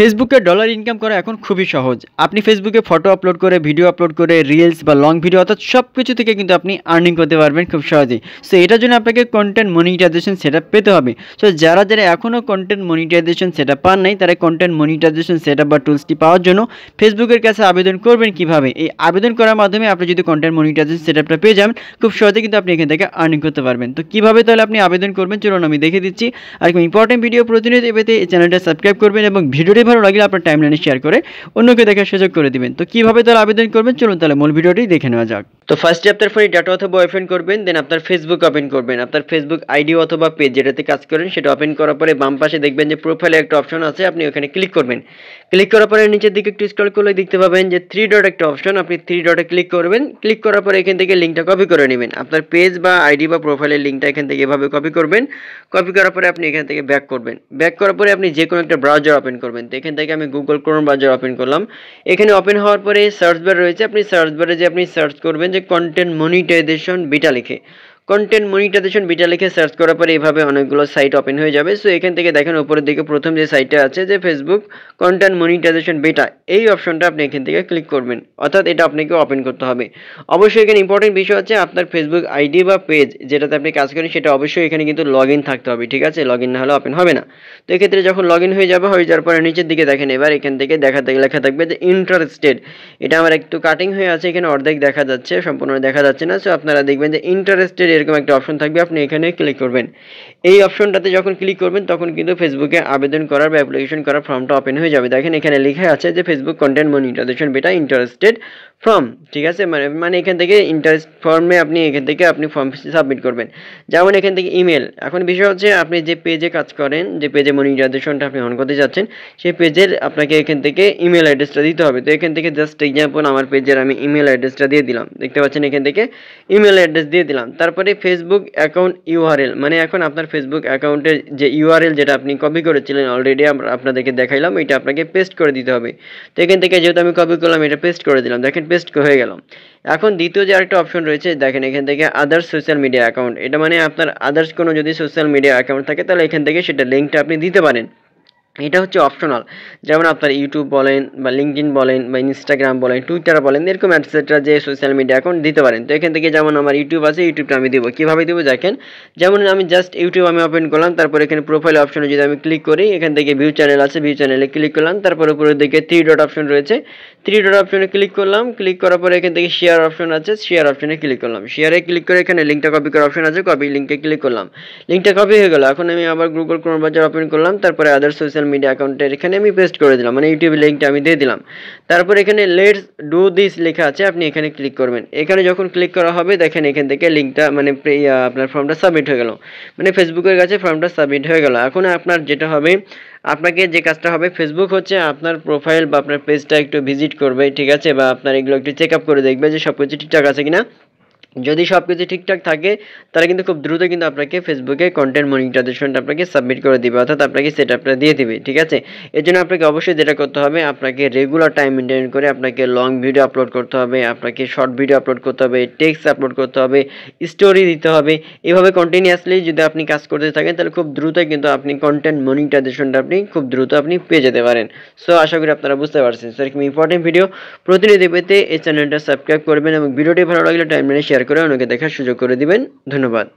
ফেসবুকে dollar income করা এখন খুবই সহজ। আপনি ফেসবুকে ফটো আপলোড করে, ভিডিও আপলোড করে, রিলস বা লং ভিডিও অর্থাৎ সব কিছু থেকে কিন্তু আপনি আর্নিং করতে পারবেন খুব সহজেই। সো এটার জন্য আপনাকে কন্টেন্ট মনিটাইজেশন সেটআপ পেতে হবে। সো যারা এখনও কন্টেন্ট মনিটাইজেশন সেটআপ পান নাই, তারা কন্টেন্ট মনিটাইজেশন সেটআপ বা টুলসটি পাওয়ার জন্য ফেসবুকের কাছে আবেদন করবেন কিভাবে? এই আবেদন করার মাধ্যমে আপনি যদি কন্টেন্ট মনিটাইজেশন সেটআপটা পেয়ে যান, খুব সহজে কিন্তু আপনি এখান থেকে আর্নিং করতে পারবেন। তো কিভাবে তাহলে আপনি আবেদন করবেন চলুন আমি দেখে দিচ্ছি। আর ইম্পর্টেন্ট ভিডিও প্রতিনিয়ত পেতে এই চ্যানেলটা সাবস্ক্রাইব করবেন এবং ভিডিওটি ভালো লাগলে আপনার টাইমলাইনে শেয়ার করে অন্যকে দেখার সুযোগ করে দিবেন। তো কিভাবে তাহলে আবেদন করবেন চলুন তাহলে মূল ভিডিওটি দেখে নেওয়া যাক। তো ফার্স্টে আপনার ফোনে ডাটা অথবা ওপেন করবেন, দেন আপনার ফেসবুক ওপেন করবেন। আপনার ফেসবুক আইডি অথবা পেজ যেটাতে কাজ করেন সেটা ওপেন করার পরে বাম পাশে দেখবেন যে প্রোফাইলে একটা অপশন আছে, আপনি ওখানে ক্লিক করবেন। ক্লিক করার পরে নিচের দিকে একটু স্ক্রল করলে দেখতে পাবেন যে 3 ডট একটা অপশন, আপনি 3 ডটে ক্লিক করবেন। ক্লিক করার পরে এখান থেকে লিঙ্কটা কপি করে নেবেন। আপনার পেজ বা আইডি বা প্রোফাইলের লিঙ্কটা এখান থেকে এভাবে কপি করবেন। কপি করার পরে আপনি এখান থেকে ব্যাক করবেন। ব্যাক করার পরে আপনি যে কোনো একটা ব্রাউজার ওপেন করবেন। তো এখান থেকে আমি গুগল ক্রোম ব্রাউজার ওপেন করলাম। এখানে ওপেন হওয়ার পরে সার্চ বার রয়েছে, আপনি সার্চ বারে যে আপনি সার্চ করবেন যে কন্টেন্ট মনিটাইজেশন বিটা লিখে। কন্টেন্ট মনিটাইজেশন বিটা লিখে সার্চ করার পরে এইভাবে অনেকগুলো সাইট ওপেন হয়ে যাবে। সো এখান থেকে দেখেন উপরের দিকে প্রথম যে সাইটটা আছে যে ফেসবুক কন্টেন্ট মনিটাইজেশন বিটা, এই অপশনটা আপনি এখান থেকে ক্লিক করবেন, অর্থাৎ এটা আপনাকে ওপেন করতে হবে। অবশ্যই এখানে ইম্পর্টেন্ট বিষয় হচ্ছে আপনার ফেসবুক আইডি বা পেজ যেটাতে আপনি কাজ করেন সেটা অবশ্যই এখানে কিন্তু লগ ইন থাকতে হবে, ঠিক আছে? লগ ইন না হলে ওপেন হবে না। তো এক্ষেত্রে যখন লগ ইন হয়ে যাওয়ার পরে নিচের দিকে দেখেন এবার এখান থেকে লেখা থাকবে যে ইন্টারেস্টেড। এটা আমার একটু কাটিং হয়ে আছে, এখানে অর্ধেক দেখা যাচ্ছে, সম্পূর্ণ দেখা যাচ্ছে না। সো আপনারা দেখবেন যে ইন্টারেস্টেড এরকম একটা অপশন থাকবে, আপনি এখানে ক্লিক করবেন। এই অপশনটাতে যখন ক্লিক করবেন তখন কিন্তু ফেসবুকে আবেদন করার বা অ্যাপ্লিকেশন করার ফর্মটা ওপেন হয়ে যাবে। দেখেন এখানে লেখা আছে যে ফেসবুক কন্টেন্ট মনিটাইজেশন বেটা ইন্টারেস্টেড ফর্ম, ঠিক আছে? মানে এখান থেকে ইন্টারেস্ট ফর্মে আপনি ফর্ম সাবমিট করবেন। যেমন এখান থেকে ইমেল। এখন বিষয় হচ্ছে আপনি যে পেজে কাজ করেন, যে পেজে মনিটাইজেশনটা আপনি অন করতে যাচ্ছেন, সেই পেজের আপনাকে এখান থেকে ইমেল অ্যাড্রেসটা দিতে হবে। তো এখান থেকে জাস্ট এক্সাম্পল আমার পেজের আমি ইমেল অ্যাড্রেসটা দিয়ে দিলাম, দেখতে পাচ্ছেন এখান থেকে ইমেল অ্যাড্রেস দিয়ে দিলাম। তারপরে ফেসবুক অ্যাকাউন্ট ইউআরএল, মানে এখন আপনার ফেসবুক অ্যাকাউন্টের যে ইউআরএল যেটা আপনি কপি করেছিলেন অলরেডি আপনাদেরকে দেখাইলাম, এটা আপনাকে পেস্ট করে দিতে হবে। তো এখান থেকে যেহেতু আমি কপি করলাম এটা পেস্ট করে দিলাম, দেখেন পেস্ট হয়ে গেল। এখন দ্বিতীয় যে আরেকটা অপশন রয়েছে দেখেন এখান থেকে আদার্স সোশ্যাল মিডিয়া অ্যাকাউন্ট, এটা মানে আপনার আদার্স কোনো যদি সোশ্যাল মিডিয়া অ্যাকাউন্ট থাকে তাহলে এখান থেকে সেটা লিঙ্কটা আপনি দিতে পারেন। এটা হচ্ছে অপশনাল। যেমন আপনার ইউটিউব বলেন বা লিঙ্কডইন বলেন বা ইনস্টাগ্রাম বলেন, টুইটার বলেন, এরকম এটসেট্রা যে সোশ্যাল মিডিয়া অ্যাকাউন্ট দিতে পারেন। তো এখান থেকে যেমন আমার ইউটিউব আছে, ইউটিউবটা আমি দেবো। কীভাবে দেবো দেখেন, যেমন আমি জাস্ট ইউটিউব আমি ওপেন করলাম, তারপর এখানে প্রোফাইল অপশনে যদি আমি ক্লিক করি, এখান থেকে ভিউ চ্যানেল আছে, ভিউ চ্যানেলে ক্লিক করলাম। তারপর উপরের দিকে 3 ডট অপশন রয়েছে, 3 ডট অপশনে ক্লিক করলাম। ক্লিক করার পরে এখান থেকে শেয়ার অপশন আছে, শেয়ার অপশনে ক্লিক করলাম। শেয়ারে ক্লিক করে এখানে লিঙ্কটা কপি করার অপশন আছে, কপি লিঙ্কে ক্লিক করলাম। লিঙ্কটা কপি হয়ে গেল। এখন আমি আবার গুগল ক্রোম ব্রাউজার ওপেন করলাম, তারপরে আদার সোশ্যাল মিডিয়া অ্যাকাউন্টের এখানে আমি পেস্ট করে দিলাম, মানে ইউটিউব লিঙ্কটা আমি দিয়ে দিলাম। তারপর এখানে লেটস ডু দিস লেখা আছে, আপনি এখানে ক্লিক করবেন। এখানে যখন ক্লিক করা হবে দেখেন এখান থেকে লিঙ্কটা মানে আপনার ফর্মটা সাবমিট হয়ে গেল, মানে ফেসবুকের কাছে ফর্মটা সাবমিট হয়ে গেল। এখন আপনার যেটা হবে, আপনাকে যে কাজটা হবে, ফেসবুক হচ্ছে আপনার প্রোফাইল বা আপনার পেজটা একটু ভিজিট করবে, ঠিক আছে? বা আপনার এগুলো একটু চেক আপ করে দেখবে যে সব কিছু ঠিকঠাক আছে কিনা। যদি সব কিছু ঠিকঠাক থাকে তাহলে কিন্তু খুব দ্রুত কিন্তু আপনাকে ফেসবুকে কন্টেন্ট মনিটাইজেশনটা আপনাকে সাবমিট করে দিবে, অর্থাৎ আপনাকে সেটআপটা দিয়ে দিবে, ঠিক আছে? এর জন্য আপনাকে অবশ্যই যেটা করতে হবে, আপনাকে রেগুলার টাইম মেনটেন করে আপনাকে লং ভিডিও আপলোড করতে হবে, আপনাকে শর্ট ভিডিও আপলোড করতে হবে, টেক্সট আপলোড করতে হবে, স্টোরি দিতে হবে। এভাবে কন্টিনিউয়াসলি যদি আপনি কাজ করতে থাকেন তাহলে খুব দ্রুত কিন্তু আপনি কন্টেন্ট মনিটাইজেশনটা খুব দ্রুত আপনি পেয়ে যেতে পারেন। সো আশা করি আপনারা বুঝতে পারছেন। সো এরকম ইম্পর্টেন্ট ভিডিও প্রতিনিয়ত পেতে এই চ্যানেলটা সাবস্ক্রাইব করবেন এবং ভিডিওটি ভালো লাগলে টাইমলাইনে শেয়ার করে অন্যকে দেখার সুযোগ করে দিবেন। ধন্যবাদ।